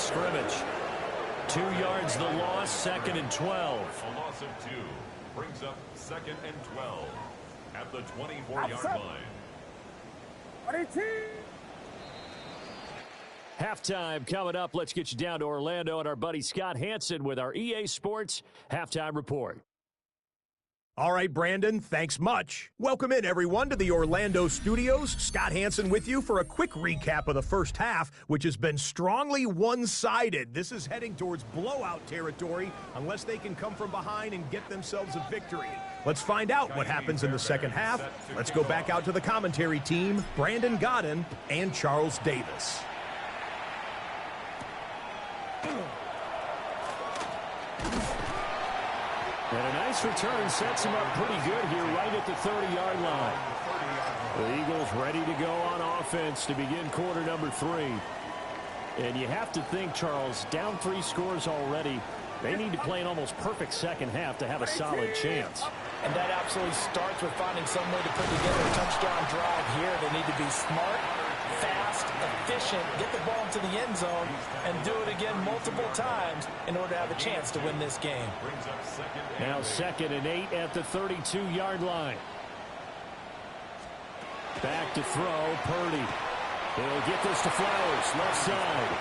scrimmage. 2 yards the loss, 2nd and 12. A loss of 2 brings up 2nd and 12 at the 24-yard line. Halftime coming up. Let's get you down to Orlando and our buddy Scott Hanson with our EA Sports Halftime Report. All right, Brandon, thanks much. Welcome in, everyone, to the Orlando studios. Scott Hanson with you for a quick recap of the first half, which has been strongly one-sided. This is heading towards blowout territory unless they can come from behind and get themselves a victory. Let's find out what happens in the second half. Let's go back out to the commentary team, Brandon Godden and Charles Davis. And a nice return sets him up pretty good here right at the 30-yard line. The Eagles ready to go on offense to begin quarter number 3. And you have to think, Charles, down 3 scores already. They need to play an almost perfect second half to have a solid chance. And that absolutely starts with finding some way to put together a touchdown drive here. They need to be smart, fast, efficient, get the ball into the end zone, and do it again multiple times in order to have a chance to win this game. Now 2nd and 8 at the 32-yard line. Back to throw, Purdy. He'll get this to Flowers, left side.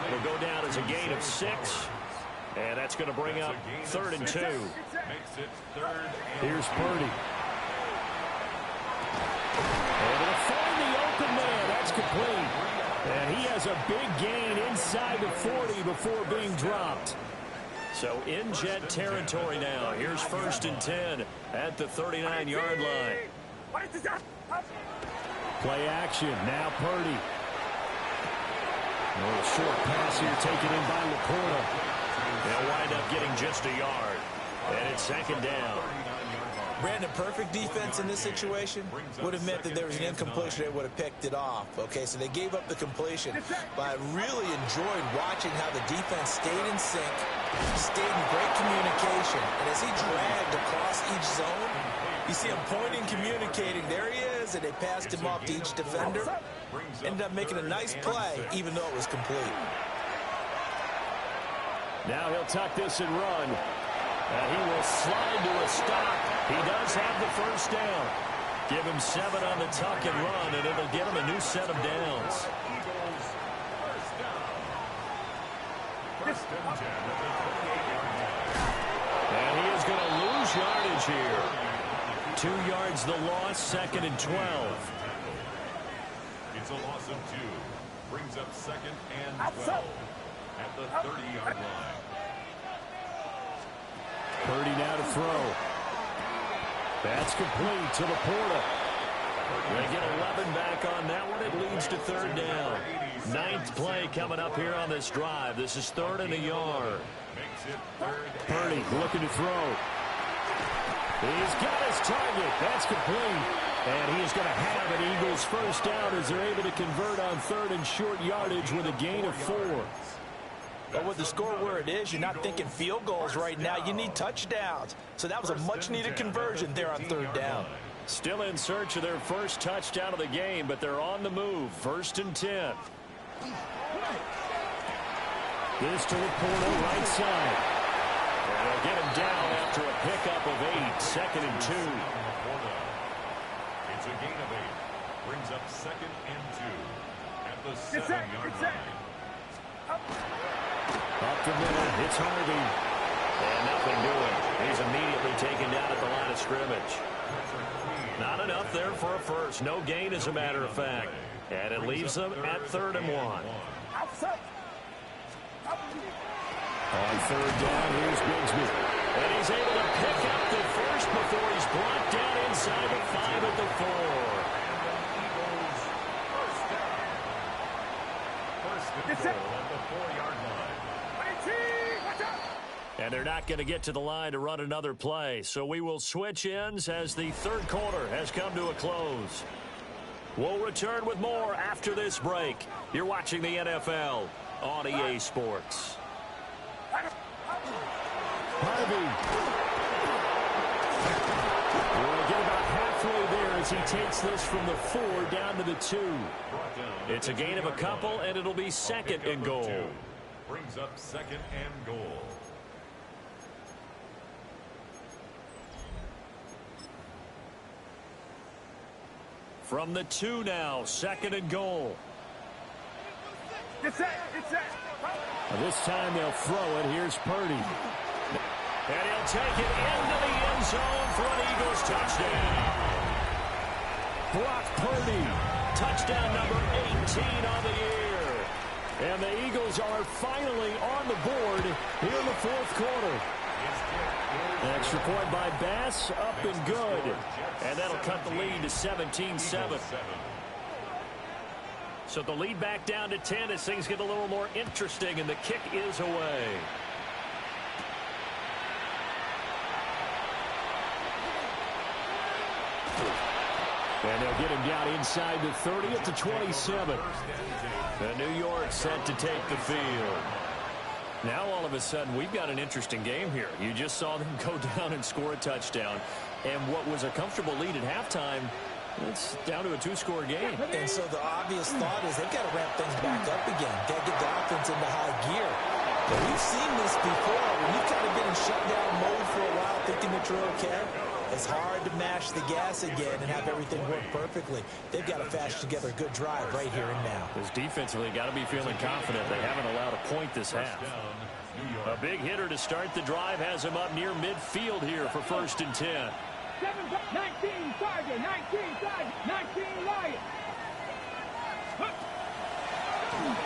It'll go down as a gain of 6. And that's going to bring up 3rd and 2. Here's Purdy. And it'll find the open man. That's complete. And he has a big gain inside the 40 before being dropped. So in jet territory now. Here's 1st and 10 at the 39-yard line. Play action. Now Purdy. A short pass here taken in by Laporta. They'll wind up getting just a yard. And it's 2nd down. Brandon, perfect defense in this situation would have meant that there was an incompletion. They would have picked it off. Okay, so they gave up the completion. But I really enjoyed watching how the defense stayed in sync, stayed in great communication. And as he dragged across each zone, you see him pointing, communicating. There he is, and they passed him off to each defender. Ended up making a nice play, even though it was complete. Now he'll tuck this and run. And he will slide to a stop. He does have the 1st down. Give him 7 on the tuck and run, and it'll get him a new set of downs. And he is going to lose yardage here. 2 yards the loss, 2nd and 12. It's a loss of 2. Brings up 2nd and 12 at the 30-yard line. Purdy now to throw. That's complete to Laporta. They get 11 back on that one. It leads to 3rd down. 9th play coming up here on this drive. This is 3rd and a yard. Purdy looking to throw. He's got his target. That's complete. And he is going to have an Eagles 1st down as they're able to convert on 3rd and short yardage with a gain of 4. But with the score where it is, you're not thinking field goals right now. You need touchdowns. So that was a much-needed conversion there on 3rd down. Still in search of their 1st touchdown of the game, but they're on the move. 1st and 10. This to Laporta, right side. And they'll get him down after a pickup of 8. 2nd and 2. It's a gain of 8. Brings up 2nd and 2 at the 7-yard line. Up the middle, it's Harvey. And nothing doing. He's immediately taken down at the line of scrimmage. Not enough there for a 1st. No gain, as a matter of fact. And it leaves them at 3rd and 1. On 3rd down, here's Bigsby. And he's able to pick up the 1st before he's blocked down inside the 5 at the 4. And they're not going to get to the line to run another play. So we will switch ends as the 3rd quarter has come to a close. We'll return with more after this break. You're watching the NFL on EA Sports. Harvey. We'll get about half halfway there as he takes this from the 4 down to the 2. It's a gain of a couple, and it'll be second and goal. Brings up second and goal. From the 2 now, second and goal. It's set. This time they'll throw it. Here's Purdy. And he'll take it into the end zone for an Eagles touchdown. Brock Purdy, touchdown number 18 on the year. And the Eagles are finally on the board here in the fourth quarter. An extra point by Bass, up and good. And that'll cut the lead to 17-7. So the lead back down to 10 as things get a little more interesting, and the kick is away. And they'll get him down inside the 30 at the 27. And New York set to take the field. Now all of a sudden we've got an interesting game here. You just saw them go down and score a touchdown. And what was a comfortable lead at halftime, it's down to a 2-score game. And so the obvious thought is they've got to ramp things back up again. Got to get the offense into high gear. But we've seen this before. When you've kind of been in shutdown mode for a while thinking that you're okay, it's hard to mash the gas again and have everything work perfectly. They've got to fashion together a good drive right here and now. Because defensively, got to be feeling confident. They haven't allowed a point this half. A big hitter to start the drive has him up near midfield here for 1st and 10. 19 Tiger, 19 Tiger, 19 Lion.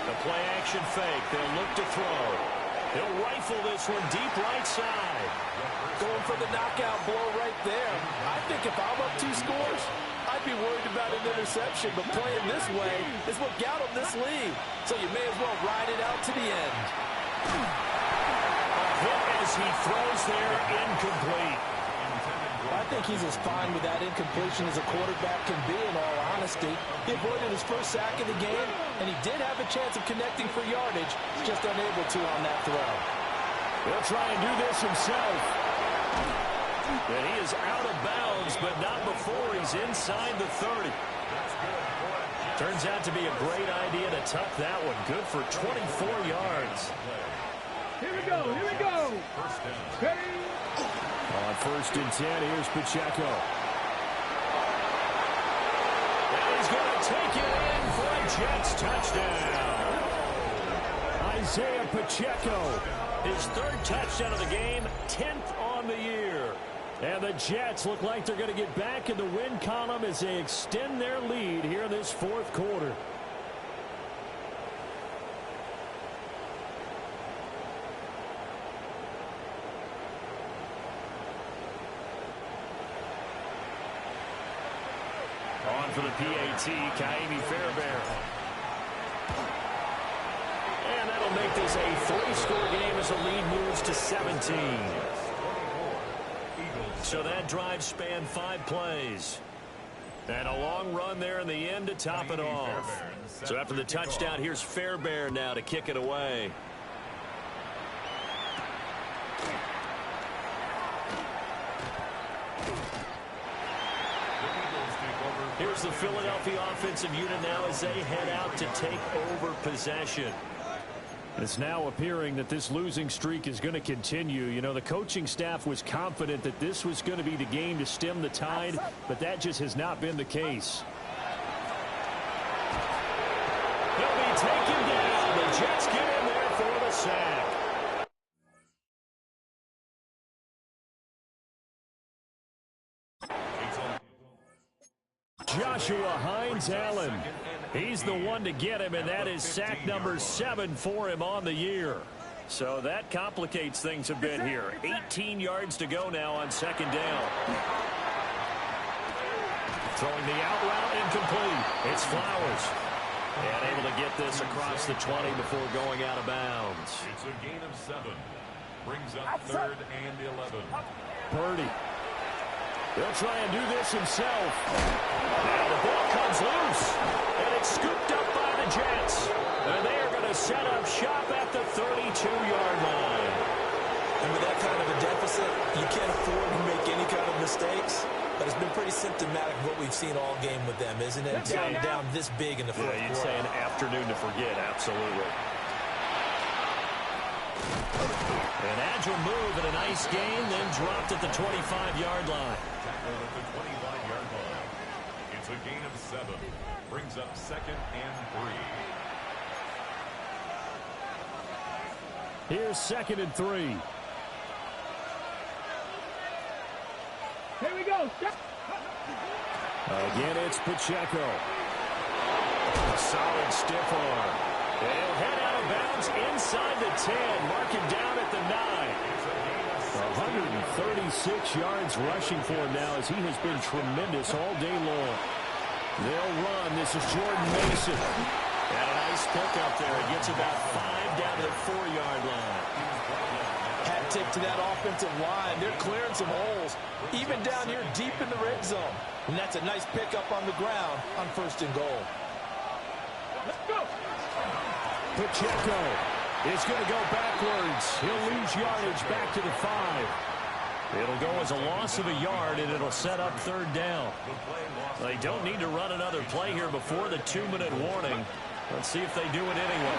The play action fake. They'll look to throw. He'll rifle this one deep right side. Going for the knockout blow right there. I think if I'm up 2 scores, I'd be worried about an interception. But playing this way is what got him this lead. So you may as well ride it out to the end. A hit as he throws there, incomplete. I think he's as fine with that incompletion as a quarterback can be, in all honesty. He avoided his first sack of the game, and he did have a chance of connecting for yardage. He's just unable to on that throw. He'll try and do this himself. And he is out of bounds, but not before he's inside the 30. Turns out to be a great idea to tuck that one. Good for 24 yards. Here we go. Ready? On 1st and 10, here's Pacheco. And he's going to take it in for a Jets touchdown. Isaiah Pacheco, his 3rd touchdown of the game, 10th on the year. And the Jets look like they're going to get back in the win column as they extend their lead here in this 4th quarter. On for the PAT, Ka'imi Fairbairn. And that'll make this a 3-score game as the lead moves to 17. So that drive spanned 5 plays. And a long run there in the end to top it off. So after the touchdown, here's Fairbairn now to kick it away. Here's the Philadelphia offensive unit now as they head out to take over possession. It's now appearing that this losing streak is going to continue. You know, the coaching staff was confident that this was going to be the game to stem the tide, but that just has not been the case. He'll be taken down. The Jets get in there for the sack. Joshua Hines-Allen. He's the one to get him, and that is sack number 7 for him on the year. So that complicates things a bit here. 18 yards to go now on 2nd down. Throwing the out route, incomplete. It's Flowers. And able to get this across the 20 before going out of bounds. It's a gain of 7. Brings up 3rd and 11. Purdy. He'll try and do this himself. Now the ball comes loose. And it's scooped up by the Jets. And they are going to set up shop at the 32-yard line. And with that kind of a deficit, you can't afford to make any kind of mistakes. but it's been pretty symptomatic of what we've seen all game with them, isn't it? Down this big in the fourth quarter. You'd say an afternoon to forget, absolutely. An agile move and a nice gain, then dropped at the 25-yard line. Tackled at the 25-yard line. It's a gain of 7. Brings up 2nd and 3. Here's 2nd and 3. Here we go. Again, it's Pacheco. Solid stiff arm. They'll head out of bounds inside the 10. Mark him down at the 9. 136 yards rushing for him now as he has been tremendous all day long. They'll run. This is Jordan Mason. And a nice pickup there. He gets about 5 down to the 4-yard line. Hat tip to that offensive line. They're clearing some holes, even down here deep in the red zone. And that's a nice pickup on the ground on 1st and goal. Let's go. Pacheco is going to go backwards. He'll lose yardage back to the 5. It'll go as a loss of a yard, and it'll set up 3rd down. They don't need to run another play here before the 2-minute warning. Let's see if they do it anyway.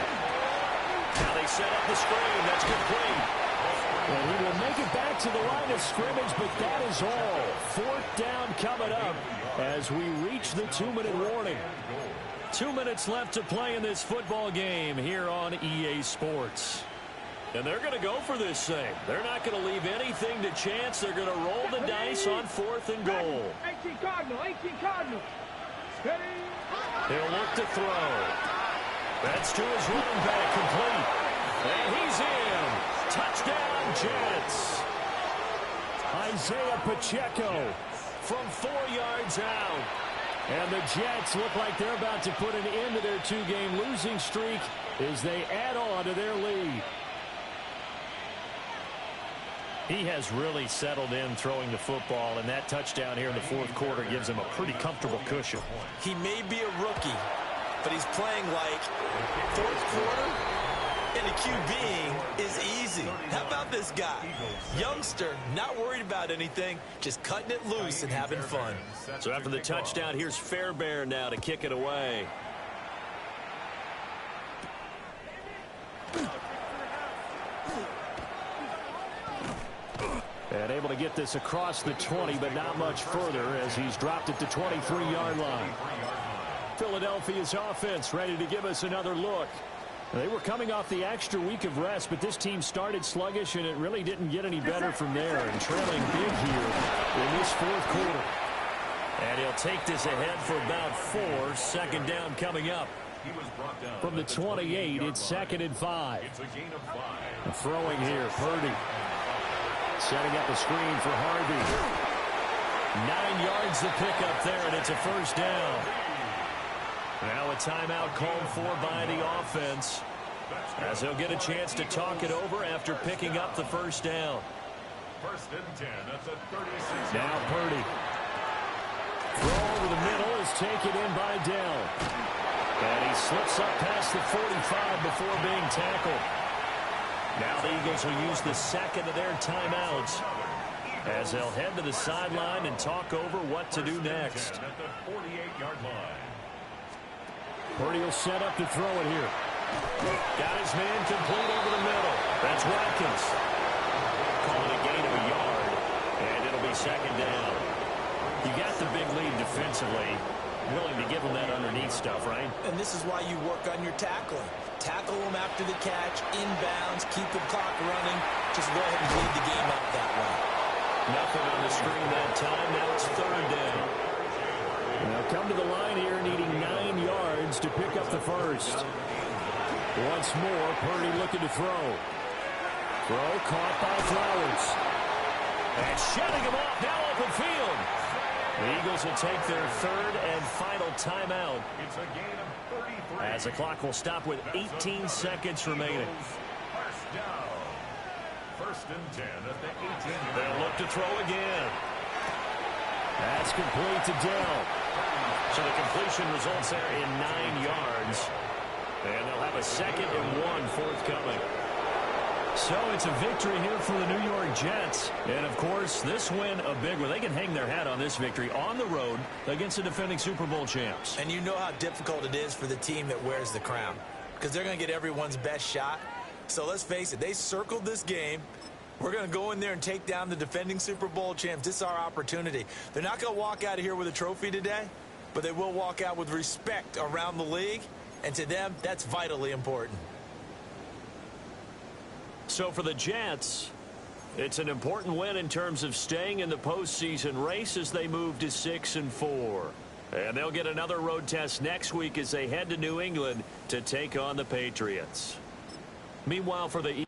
Now they set up the screen. That's complete. Well, he will make it back to the line of scrimmage, but that is all. 4th down coming up as we reach the 2-minute warning. 2 minutes left to play in this football game here on EA Sports. And they're going to go for this thing. They're not going to leave anything to chance. They're going to roll the dice on 4th and goal. 18 Cardinal, 18 Cardinal. Steady. He'll look to throw. That's to his running back, complete. And he's in. Touchdown, Jets. Isaiah Pacheco from 4 yards out. And the Jets look like they're about to put an end to their 2-game losing streak as they add on to their lead. He has really settled in throwing the football, and that touchdown here in the 4th quarter gives him a pretty comfortable cushion. He may be a rookie, but he's playing like 4th quarter, and the QBing is easy. How about this guy? Youngster, not worried about anything, just cutting it loose and having fun. So after the touchdown, here's Fairbairn now to kick it away. And able to get this across the 20, but not much further as he's dropped at the 23-yard line. Philadelphia's offense ready to give us another look. They were coming off the extra week of rest, but this team started sluggish, and it really didn't get any better from there, and trailing big here in this 4th quarter. And he'll take this ahead for about 4. 2nd down coming up. From the 28, it's 2nd and 5. Throwing here, Purdy. Setting up a screen for Harvey. 9 yards to pick up there, and it's a 1st down. Now a timeout called for by the offense as they'll get a chance to talk it over after picking up the 1st down. 1st and 10 at the 36. Now Purdy. Throw over the middle is taken in by Dell. And he slips up past the 45 before being tackled. Now the Eagles will use the 2nd of their timeouts as they'll head to the sideline and talk over what to do next. At the 48-yard line. Purdy will set up to throw it here. Got his man complete over the middle. That's Watkins. Calling a gain of a yard, and it'll be 2nd down. You got the big lead defensively. Willing to give them that underneath stuff, right? And this is why you work on your tackling. Tackle them after the catch, inbounds, keep the clock running. Just go ahead and bleed the game out that way. Nothing on the screen that time. Now it's 3rd down. Now come to the line here, needing 9 yards to pick up the 1st. Once more, Purdy looking to throw. Throw caught by Flowers. And shutting him off, now open field. The Eagles will take their 3rd and final timeout. It's a gain of 33. As the clock will stop with 18 seconds remaining. 1st down. 1st and 10 at the 18. They'll look to throw again. That's complete to Dell. So the completion results there in 9 yards. And they'll have a 2nd and 1 forthcoming. So it's a victory here for the New York Jets. And, of course, this win a big one. They can hang their hat on this victory on the road against the defending Super Bowl champs. And you know how difficult it is for the team that wears the crown, because they're going to get everyone's best shot. So let's face it, they circled this game. We're going to go in there and take down the defending Super Bowl champs. This is our opportunity. They're not going to walk out of here with a trophy today, but they will walk out with respect around the league. And to them, that's vitally important. So for the Jets, it's an important win in terms of staying in the postseason race as they move to 6-4. And they'll get another road test next week as they head to New England to take on the Patriots. Meanwhile, for the